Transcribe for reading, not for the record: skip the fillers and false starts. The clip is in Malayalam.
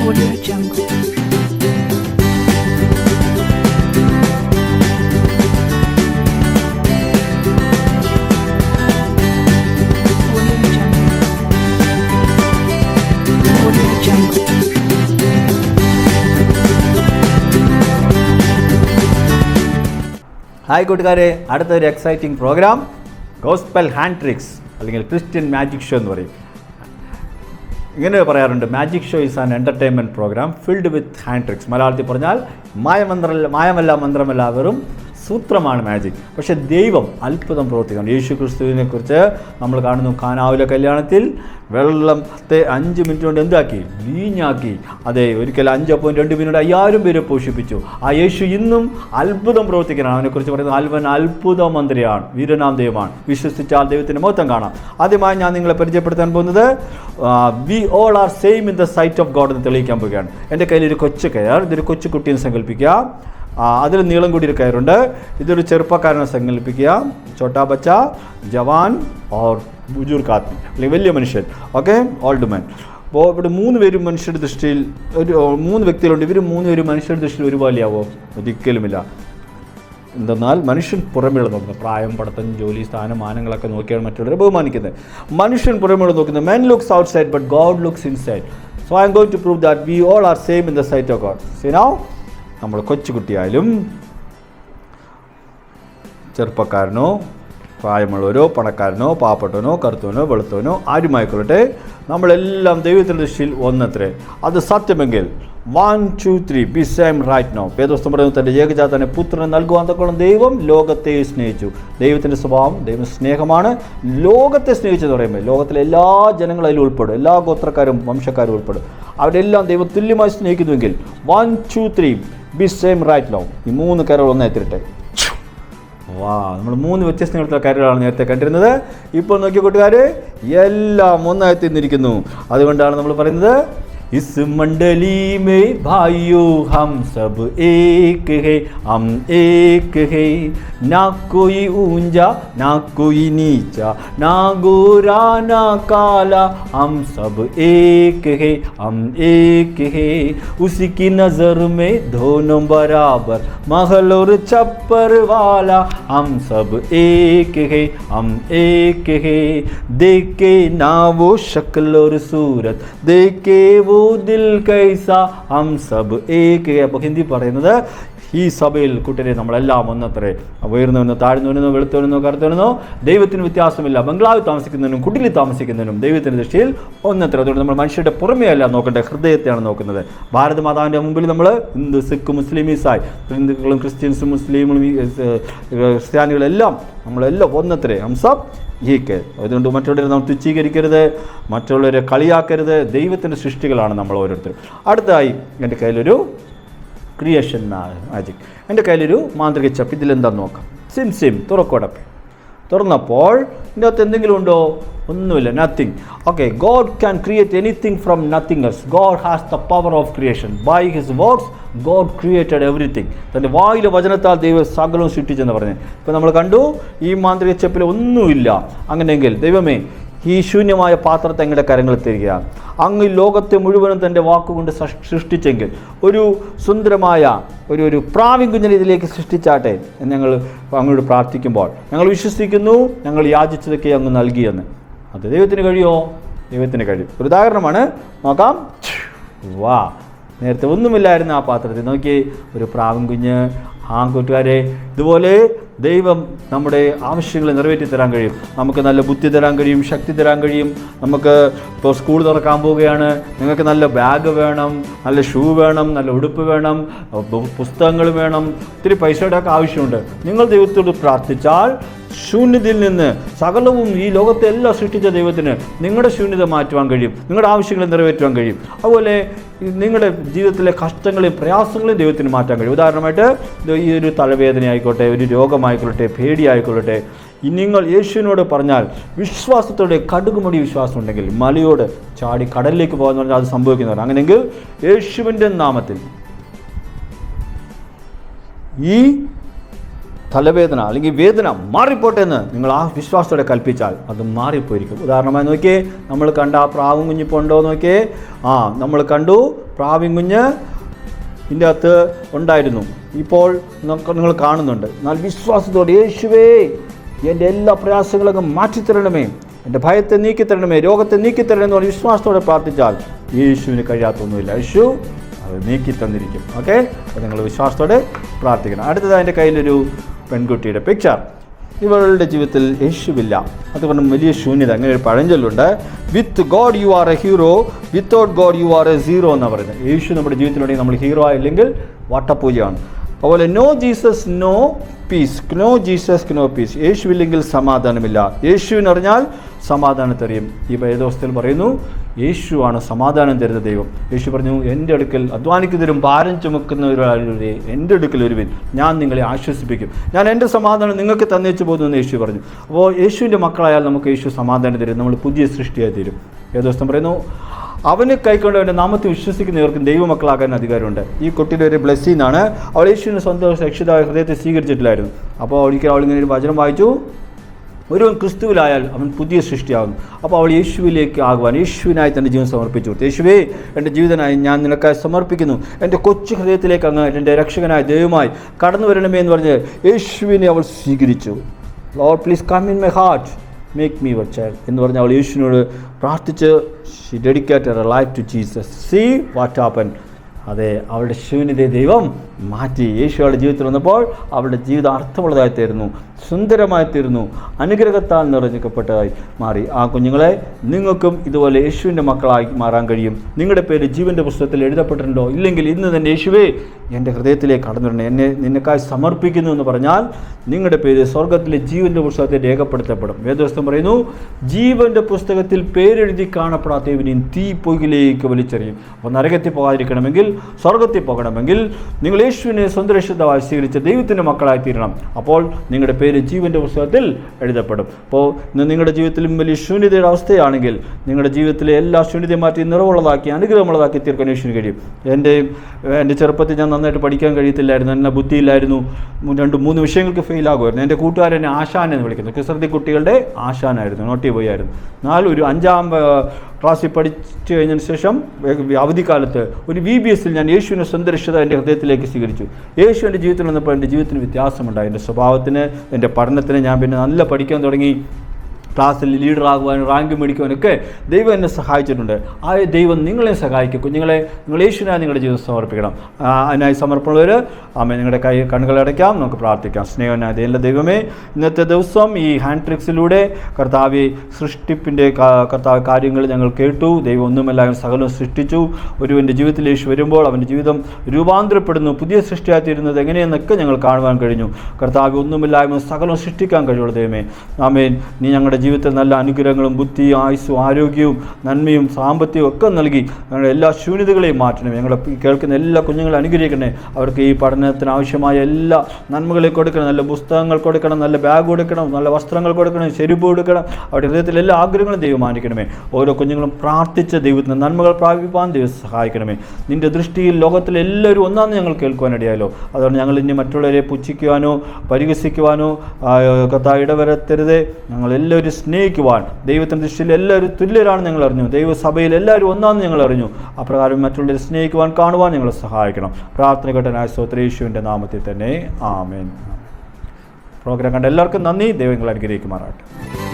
Audio Jungle. ഹായ് കൂട്ടുകാരെ, അടുത്തൊരു exciting programme gospel hand tricks അല്ലെങ്കിൽ ക്രിസ്ത്യൻ മാജിക് ഷോ എന്ന് പറയും. ഇങ്ങനെ പറയാറുണ്ട്, magic show is an entertainment programme filled with hand tricks. മലയാളത്തിൽ പറഞ്ഞാൽ മായമല്ല മന്ത്രമല്ല, വെറും സൂത്രമാണ് മാജിക്. പക്ഷേ ദൈവം അത്ഭുതം പ്രവർത്തിക്കണം. യേശു ക്രിസ്തുവിനെ കുറിച്ച് നമ്മൾ കാണുന്നു, കാനാവിലെ കല്യാണത്തിൽ വെള്ളത്തെ 5 മിനിറ്റ് കൊണ്ട് എന്താക്കി? വീഞ്ഞാക്കി. അതെ, ഒരിക്കൽ 5.2 മിനിറ്റ് 5000 പേരെ പോഷിപ്പിച്ചു. ആ യേശു ഇന്നും അത്ഭുതം പ്രവർത്തിക്കണം. അവനെക്കുറിച്ച് പറയുന്നത് അവൻ അത്ഭുത മന്ത്രിയാണ്, വീരനാം ദൈവമാണ്. വിശ്വസിച്ചാൽ ദൈവത്തിൻ്റെ മഹത്വം കാണാം. ആദ്യമായി ഞാൻ നിങ്ങളെ പരിചയപ്പെടുത്താൻ പോകുന്നത് we all are same in the sight of God എന്ന് തെളിയിക്കാൻ പോവുകയാണ്. എൻ്റെ കയ്യിൽ ഒരു കൊച്ചു കയർ, ഇതൊരു കൊച്ചു കുട്ടിയെന്ന് സങ്കല്പിക്കുക. അതിൽ നീളം കൂടി ഒരു കയറുണ്ട്. ഇതൊരു ചെറുപ്പക്കാരനെ സങ്കല്പിക്കുക. ചോട്ടാ ബച്ച, ജവാൻ ഓർ ബുജുർഗ് ആദ്മി, അല്ലെങ്കിൽ വലിയ മനുഷ്യൻ, ഓക്കെ, ഓൾഡ് മാൻ. അപ്പോൾ ഇവിടെ 3 പേരും മനുഷ്യരുടെ ദൃഷ്ടിയിൽ 3 വ്യക്തികളുണ്ട്. ഇവർ 3 പേരും മനുഷ്യരുടെ ദൃഷ്ടിയിൽ ഒരുപോലെയാവോ? ഒരിക്കലുമില്ല. എന്തെന്നാൽ മനുഷ്യൻ പുറമേള നോക്കുന്നത്, പ്രായം, പഠിത്തം, ജോലി, സ്ഥാനം, മാനങ്ങളൊക്കെ നോക്കിയാണ് മറ്റുള്ളവരെ ബഹുമാനിക്കുന്നത്. മനുഷ്യൻ പുറമേള നോക്കുന്നത്. Men looks outside but God looks inside. So I am going to prove that we all are same in the sight of God. See now, നമ്മൾ കൊച്ചുകുട്ടിയായാലും ചെറുപ്പക്കാരനോ പ്രായമുള്ളവരോ പണക്കാരനോ പാവപ്പെട്ടവനോ കറുത്തവനോ വെളുത്തവനോ ആരുമായിക്കൊള്ളട്ടെ, നമ്മളെല്ലാം ദൈവത്തിൻ്റെ ദൃഷ്ടിയിൽ ഒന്നത്രേ. അത് സത്യമെങ്കിൽ 1 2 3 ബി സെയിം റൈറ്റ് നൗ. വേദപുസ്തകം പറയുന്നത് തൻ്റെ ഏകജാതനെ പുത്രനെ നൽകുവാൻ തക്കോളം ദൈവം ലോകത്തെ സ്നേഹിച്ചു. ദൈവത്തിൻ്റെ സ്വഭാവം ദൈവം സ്നേഹമാണ്. ലോകത്തെ സ്നേഹിച്ചെന്ന് പറയുമ്പോൾ ലോകത്തിലെ എല്ലാ ജനങ്ങളും അതിൽ ഉൾപ്പെടും, എല്ലാ ഗോത്രക്കാരും വംശക്കാരും ഉൾപ്പെടും. അവരെല്ലാം ദൈവം തുല്യമായി സ്നേഹിക്കുന്നുവെങ്കിൽ 1 2 3 ബി സെയിം റൈറ്റ് നൗ. ഈ 3 കരകൾ ഒന്നായി തിരട്ടെ. നമ്മൾ 3 വ്യത്യസ്ത കാര്യങ്ങളാണ് നേരത്തെ കണ്ടിരുന്നത്. ഇപ്പോൾ നോക്കിയ കൂട്ടുകാർ, എല്ലാം ഒന്നായി തിരിഞ്ഞിരിക്കുന്നു. അതുകൊണ്ടാണ് നമ്മൾ പറയുന്നത്, इस मंडली में भाइयों हम सब एक है, हम एक है, ना कोई ऊंचा ना कोई नीचा, ना गोरा ना काला, हम सब एक है, हम एक है, उसी की नज़र में दोनों बराबर, महल और छप्पर वाला, हम सब एक है, हम एक है, देखे ना वो शक्ल और सूरत, देखे वो ദിൽ കൈസ ഹം സബ് ഏക്. അപ്പോൾ ഹിന്ദി പറയുന്നത്, ഈ സഭയിൽ കൂട്ടരെ നമ്മളെല്ലാം ഒന്നത്രേ. ഉയർന്നവനോ താഴ്ന്നവനോ വെളുത്തവനോ കറുത്തവനോ ദൈവത്തിന് വ്യത്യാസമില്ല. ബംഗ്ലാവിൽ താമസിക്കുന്നതിനും കുടിലിൽ താമസിക്കുന്നതിനും ദൈവത്തിൻ്റെ ദൃഷ്ടിയിൽ ഒന്നത്ര. അതുകൊണ്ട് നമ്മൾ മനുഷ്യരുടെ പുറമേ അല്ല നോക്കേണ്ടത്, ഹൃദയത്തെയാണ് നോക്കുന്നത്. ഭാരത മാതാവിൻ്റെ മുമ്പിൽ നമ്മൾ ഹിന്ദു, സിഖ്, മുസ്ലിം, ഈസായി, ഹിന്ദുക്കളും ക്രിസ്ത്യൻസും മുസ്ലിമും ക്രിസ്ത്യാനികളെല്ലാം നമ്മളെല്ലാം ഒന്നത്രേ. ഹം സബ് ഏക്. അതുകൊണ്ട് മറ്റുള്ളവരെ നമ്മൾ തുച്ഛീകരിക്കരുത്, മറ്റുള്ളവരെ കളിയാക്കരുത്. ദൈവത്തിൻ്റെ സൃഷ്ടികളാണ് നമ്മൾ ഓരോരുത്തരും. അടുത്തതായി എൻ്റെ കയ്യിലൊരു ക്രിയേഷൻ മാജിക്, എൻ്റെ കയ്യിലൊരു മാന്ത്രിക ചപ്പ്. ഇതിലെന്താണെന്ന് നോക്കാം. സിം തുറക്കോടപ്പ്. തുറന്നപ്പോൾ ഇതിൻ്റെ അകത്ത് എന്തെങ്കിലും ഉണ്ടോ? ഒന്നുമില്ല, nothing. Okay, God can create anything from nothingness. God has the power of creation. By his words God created everything. തൻ്റെ വായിലെ വചനത്താൽ ദൈവം സകലവും സൃഷ്ടിച്ചെന്ന് പറഞ്ഞ് ഇപ്പോൾ നമ്മൾ കണ്ടു. ഈ മാന്ത്രിക ചെപ്പിൽ ഒന്നുമില്ല. അങ്ങനെയെങ്കിൽ ദൈവമേ, ഈ ശൂന്യമായ പാത്രത്തെ അങ്ങയുടെ കരങ്ങളിൽ തരികയാണ്. അങ്ങ് ലോകത്തെ മുഴുവനും തൻ്റെ വാക്കുകൊണ്ട് സൃഷ്ടിച്ചെങ്കിൽ ഒരു സുന്ദരമായ ഒരു പ്രാവിൻ കുഞ്ഞിനെ ഇതിലേക്ക് സൃഷ്ടിച്ചാട്ടെ എന്ന് ഞങ്ങൾ അങ്ങോട്ട് പ്രാർത്ഥിക്കുമ്പോൾ ഞങ്ങൾ വിശ്വസിക്കുന്നു, ഞങ്ങൾ യാചിച്ചതൊക്കെ അങ്ങ് നൽകിയെന്ന്. അത് ദൈവത്തിന് കഴിയുമോ? ദൈവത്തിന് കഴിയും. ഒരു ഉദാഹരണമാണ്, നോക്കാം. വാ, നേരത്തെ ഒന്നുമില്ലായിരുന്നു ആ പാത്രത്തിൽ. നോക്കി, ഒരു പ്രാവിൻ കുഞ്ഞ്. കൂട്ടുകാരെ, ഇതുപോലെ ദൈവം നമ്മുടെ ആവശ്യങ്ങൾ നിറവേറ്റി തരാൻ കഴിയും. നമുക്ക് നല്ല ബുദ്ധി തരാൻ കഴിയും, ശക്തി തരാൻ കഴിയും. നമുക്ക് ഇപ്പോൾ സ്കൂൾ തുറക്കാൻ പോവുകയാണ്, നിങ്ങൾക്ക് നല്ല ബാഗ് വേണം, നല്ല ഷൂ വേണം, നല്ല ഉടുപ്പ് വേണം, പുസ്തകങ്ങൾ വേണം, ഒത്തിരി പൈസയുടെ ഒക്കെ ആവശ്യമുണ്ട്. നിങ്ങൾ ദൈവത്തോട് പ്രാർത്ഥിച്ചാൽ ശൂന്യതയിൽ നിന്ന് സകലവും ഈ ലോകത്തെ എല്ലാം സൃഷ്ടിച്ച ദൈവത്തിന് നിങ്ങളുടെ ശൂന്യത മാറ്റുവാൻ കഴിയും, നിങ്ങളുടെ ആവശ്യങ്ങളെ നിറവേറ്റുവാൻ കഴിയും. അതുപോലെ നിങ്ങളുടെ ജീവിതത്തിലെ കഷ്ടങ്ങളെയും പ്രയാസങ്ങളെയും ദൈവത്തിന് മാറ്റാൻ കഴിയും. ഉദാഹരണമായിട്ട് ഈ ഒരു തലവേദന ആയിക്കോട്ടെ, ഒരു രോഗമായിക്കൊള്ളട്ടെ, പേടിയായിക്കൊള്ളട്ടെ, നിങ്ങൾ യേശുവിനോട് പറഞ്ഞാൽ വിശ്വാസത്തോടെ, കടുകുമടി വിശ്വാസം ഉണ്ടെങ്കിൽ മലയോട് ചാടി കടലിലേക്ക് പോകാമെന്ന് പറഞ്ഞാൽ അത് സംഭവിക്കുന്നവർ. അങ്ങനെയെങ്കിൽ യേശുവിൻ്റെ നാമത്തിൽ ഈ തലവേദന അല്ലെങ്കിൽ വേദന മാറിപ്പോട്ടെ എന്ന് നിങ്ങൾ ആ വിശ്വാസത്തോടെ കൽപ്പിച്ചാൽ അത് മാറിപ്പോയിരിക്കും. ഉദാഹരണമായി നോക്കിയേ, നമ്മൾ കണ്ട ആ പ്രാവും കുഞ്ഞിപ്പോൾ ഉണ്ടോ നോക്കിയേ. നമ്മൾ കണ്ടു പ്രാവിൻ കുഞ്ഞ് ഇതിൻ്റെ അകത്ത് ഉണ്ടായിരുന്നു. ഇപ്പോൾ നിങ്ങൾ കാണുന്നുണ്ട്. എന്നാൽ വിശ്വാസത്തോടെ യേശുവേ എൻ്റെ എല്ലാ പ്രയാസങ്ങളൊക്കെ മാറ്റിത്തരണമേ, എൻ്റെ ഭയത്തെ നീക്കിത്തരണമേ, രോഗത്തെ നീക്കിത്തരണമേ എന്ന് പറഞ്ഞ് വിശ്വാസത്തോടെ പ്രാർത്ഥിച്ചാൽ യേശുവിന് കഴിയാത്തൊന്നുമില്ല. യേശു അത് നീക്കി തന്നിരിക്കും. ഓക്കെ, അപ്പോൾ നിങ്ങൾ വിശ്വാസത്തോടെ പ്രാർത്ഥിക്കണം. അടുത്തത് എൻ്റെ കയ്യിലൊരു പെൺകുട്ടിയുടെ പിക്ചർ. ഇവളുടെ ജീവിതത്തിൽ യേശുവില്ല, അതുകൊണ്ട് വലിയ ശൂന്യത. അങ്ങനെ ഒരു പഴഞ്ചൊല്ലുണ്ട്, with God you are a hero, without God you are a zero എന്നാണ് പറയുന്നത്. യേശു നമ്മുടെ ജീവിതത്തിലുണ്ടെങ്കിൽ നമ്മൾ ഹീറോ ആയില്ലെങ്കിൽ വട്ടപൂജയാണ്. അതുപോലെ no Jesus no peace, no Jesus no peace. യേശുവില്ലെങ്കിൽ സമാധാനമില്ല. യേശുവിനറിഞ്ഞാൽ സമാധാനത്തറിയും. ഈ വേദോസ്തയിൽ പറയുന്നു യേശുവാണ് സമാധാനം തരുന്ന ദൈവം. യേശു പറഞ്ഞു, എൻ്റെ അടുക്കൽ അധ്വാനിക്കുന്നവരും ഭാരം ചുമക്കുന്നവരുടെ എൻ്റെ അടുക്കൽ വരുവിൻ, ഞാൻ നിങ്ങളെ ആശ്വസിപ്പിക്കും, ഞാൻ എൻ്റെ സമാധാനം നിങ്ങൾക്ക് തന്നേച്ചു പോകുന്നു എന്ന് യേശു പറഞ്ഞു. അപ്പോൾ യേശുവിൻ്റെ മക്കളായാൽ നമുക്ക് യേശു സമാധാനം തരും, നമ്മൾ പുതിയ സൃഷ്ടിയായി തീരും. വേദോസ്തം പറയുന്നു, അവന് കൈക്കൊണ്ട് അവൻ്റെ നാമത്തിൽ വിശ്വസിക്കുന്നവർക്കും ദൈവമക്കളാകാൻ അധികാരമുണ്ട്. ഈ കുട്ടിയുടെ ഒരു ബ്ലെസ്സിങ്ങാണ്. അവൾ യേശുവിനെ സ്വന്തം രക്ഷിതാവായ ഹൃദയത്തെ സ്വീകരിച്ചിട്ടില്ലായിരുന്നു. അപ്പോൾ അവളിങ്ങനെ ഒരു വചനം വായിച്ചു, ഒരുവൻ ക്രിസ്തുവിലായാൽ അവൻ പുതിയ സൃഷ്ടിയാകുന്നു. അപ്പോൾ അവൾ യേശുവിലേക്ക് ആകുവാൻ യേശുവിനായി തൻ്റെ ജീവൻ സമർപ്പിച്ചു. യേശുവേ, എൻ്റെ ജീവിതനായി ഞാൻ നിനക്കായി സമർപ്പിക്കുന്നു, എൻ്റെ കൊച്ചു ഹൃദയത്തിലേക്ക് അങ്ങ് എൻ്റെ രക്ഷകനായ ദൈവമായി കടന്നു വരണമേ എന്ന് പറഞ്ഞ് യേശുവിനെ അവൾ സ്വീകരിച്ചു. Lord please come in my heart, make me your child എന്ന് പറഞ്ഞ് അവൾ യേശുവിനോട് പ്രാർത്ഥിച്ച് she dedicated her life to Jesus. See what happen. അതെ, അവളുടെ ശൂന്യതയെ ദൈവം മാറ്റി. യേശു അവളുടെ ജീവിതത്തിൽ വന്നപ്പോൾ അവളുടെ ജീവിതം അർത്ഥമുള്ളതായി തീർന്നു, സുന്ദരമായി തീർന്നു, അനുഗ്രഹത്താൽ നിറഞ്ഞപ്പെട്ടതായി മാറി. ആ കുഞ്ഞുങ്ങളെ, നിങ്ങൾക്കും ഇതുപോലെ യേശുവിൻ്റെ മക്കളായി മാറാൻ കഴിയും. നിങ്ങളുടെ പേര് ജീവൻ്റെ പുസ്തകത്തിൽ എഴുതപ്പെട്ടിട്ടുണ്ടോ? ഇല്ലെങ്കിൽ ഇന്ന് തന്നെ യേശുവേ എൻ്റെ ഹൃദയത്തിലേക്ക് കടന്നു വരണേ, എന്നെ നിനക്കായി സമർപ്പിക്കുന്നു എന്ന് പറഞ്ഞാൽ നിങ്ങളുടെ പേര് സ്വർഗത്തിലെ ജീവൻ്റെ പുസ്തകത്തിൽ രേഖപ്പെടുത്തപ്പെടും. വേദപുസ്തകം പറയുന്നു, ജീവൻ്റെ പുസ്തകത്തിൽ പേരെഴുതി കാണപ്പെടാത്തവനെയും തീ പൊയ്കിലേക്ക് വലിച്ചെറിയും. അപ്പോൾ നരകത്തിൽ പോകാതിരിക്കണമെങ്കിൽ, സ്വർഗത്തിൽ പോകണമെങ്കിൽ നിങ്ങൾ യേശുവിനെ സ്വന്തം രക്ഷിതാവായി സ്വീകരിച്ച ദൈവത്തിൻ്റെ മക്കളായി തീരണം. അപ്പോൾ നിങ്ങളുടെ പേര് ജീവൻ്റെ പുസ്തകത്തിൽ എഴുതപ്പെടും. അപ്പോൾ ഇന്ന് നിങ്ങളുടെ ജീവിതത്തിലും വലിയ ശൂന്യതയുടെ അവസ്ഥയാണെങ്കിൽ നിങ്ങളുടെ ജീവിതത്തിലെ എല്ലാ ശൂന്യതയും മാറ്റി നിറവുള്ളതാക്കി അനുഗ്രഹമുള്ളതാക്കി തീർക്കാൻ യേശുവിന് കഴിയും. എൻ്റെ ചെറുപ്പത്തിൽ ഞാൻ നന്നായിട്ട് പഠിക്കാൻ കഴിയത്തില്ലായിരുന്നു, എന്നെ ബുദ്ധിയില്ലായിരുന്നു, 2-3 വിഷയങ്ങൾക്ക് ഫെയിലാകുമായിരുന്നു. എൻ്റെ കൂട്ടുകാരനെ ആശാൻ എന്ന് വിളിക്കുന്നു. കുസൃതി കുട്ടികളുടെ ആശാനായിരുന്നു, നോട്ടി പോയായിരുന്നു. എന്നാൽ ഒരു 5ാം ക്ലാസ്സിൽ പഠിച്ചു കഴിഞ്ഞതിന് ശേഷം അവധിക്കാലത്ത് ഒരു VBSൽ ഞാൻ യേശുവിനെ സ്വന്തം രക്ഷിതാവായി എൻ്റെ ഹൃദയത്തിലേക്ക് സ്വീകരിച്ചു. യേശു എൻ്റെ ജീവിതത്തിൽ വന്നപ്പോൾ എൻ്റെ ജീവിതത്തിന് വ്യത്യാസമുണ്ടായി. എൻ്റെ സ്വഭാവത്തിന്, എൻ്റെ പഠനത്തിന് ഞാൻ പിന്നെ നല്ല പഠിക്കാൻ തുടങ്ങി. ക്ലാസ്സിൽ ലീഡറാകുവാനും റാങ്ക് മേടിക്കുവാനൊക്കെ ദൈവം എന്നെ സഹായിച്ചിട്ടുണ്ട്. ആ ദൈവം നിങ്ങളെ സഹായിക്കും. കുഞ്ഞുങ്ങളെ, നിങ്ങൾ യേശുവിനായി നിങ്ങളുടെ ജീവിതം സമർപ്പിക്കണം. അതിനായി സമർപ്പണവർ നിങ്ങളുടെ കണ്ണുകളടയ്ക്കാം, നമുക്ക് പ്രാർത്ഥിക്കാം. സ്നേഹനായ ദൈവമേ, ഇന്നത്തെ ദിവസം ഈ ഹാൻഡ് ട്രിക്സിലൂടെ കർത്താവെ സൃഷ്ടിപ്പിൻ്റെ കാര്യങ്ങൾ ഞങ്ങൾ കേട്ടു. ദൈവം ഒന്നുമല്ല, സകലം സൃഷ്ടിച്ചു. ഒരുവൻ്റെ ജീവിതത്തിൽ യേശു വരുമ്പോൾ അവൻ്റെ ജീവിതം രൂപാന്തരപ്പെടുന്നു, പുതിയ സൃഷ്ടിയായിത്തീരുന്നത് എങ്ങനെയെന്നൊക്കെ ഞങ്ങൾ കാണുവാൻ കഴിഞ്ഞു. കർത്താവ് ഒന്നുമില്ലായ്മ സകലം സൃഷ്ടിക്കാൻ കഴിയുള്ളൂ. ദൈവമേ, ആമേൻ. നീ ഞങ്ങളുടെ ജീവിതത്തിൽ നല്ല അനുഗ്രഹങ്ങളും ബുദ്ധി, ആയുസ്സും, ആരോഗ്യവും, നന്മയും, സാമ്പത്തികവും ഒക്കെ നൽകി ഞങ്ങളുടെ എല്ലാ ശൂന്യതകളെയും മാറ്റണമേ. ഞങ്ങളെ കേൾക്കുന്ന എല്ലാ കുഞ്ഞുങ്ങളെ അനുഗ്രഹിക്കണേ. അവർക്ക് ഈ പഠനത്തിന് ആവശ്യമായ എല്ലാ നന്മകളെ കൊടുക്കണം. നല്ല പുസ്തകങ്ങൾ കൊടുക്കണം, നല്ല ബാഗ് കൊടുക്കണം, നല്ല വസ്ത്രങ്ങൾ കൊടുക്കണം, ചെരുപ്പ് കൊടുക്കണം. അവരുടെ ഹൃദയത്തിൽ എല്ലാ ആഗ്രഹങ്ങളും ദൈവം മാനിക്കണമേ. ഓരോ കുഞ്ഞുങ്ങളും പ്രാർത്ഥിച്ച ദൈവത്തിന് നന്മകൾ പ്രാപിപ്പാൻ ദൈവം സഹായിക്കണമേ. നിൻ്റെ ദൃഷ്ടിയിൽ ലോകത്തിലെ എല്ലാവരും ഒന്നാന്ന് ഞങ്ങൾ കേൾക്കുവാനിടയാലോ. അതുകൊണ്ട് ഞങ്ങൾ ഇനി മറ്റുള്ളവരെ പുച്ഛിക്കുവാനോ പരിഹസിക്കുവാനോ ഇടവരത്തരുതേ. ഞങ്ങളെല്ലാവരും സ്നേഹിക്കുവാൻ ദൈവത്തിൻ്റെ ദൃഷ്ടിയിൽ എല്ലാവരും തുല്യരാണെന്ന് ഞങ്ങൾ അറിഞ്ഞു. ദൈവസഭയിൽ എല്ലാവരും ഒന്നാണെന്ന് ഞങ്ങൾ അറിഞ്ഞു. അപ്രകാരം മറ്റുള്ളവരെ സ്നേഹിക്കുവാൻ, കാണുവാൻ ഞങ്ങളെ സഹായിക്കണം. പ്രാർത്ഥന കേട്ടനായ സ്തോത്രം യേശുവിൻ്റെ നാമത്തിൽ തന്നെ, ആമേൻ. പ്രോഗ്രാം കണ്ട എല്ലാവർക്കും നന്ദി. ദൈവം നിങ്ങളെ അനുഗ്രഹിക്കുമാറാകട്ടെ.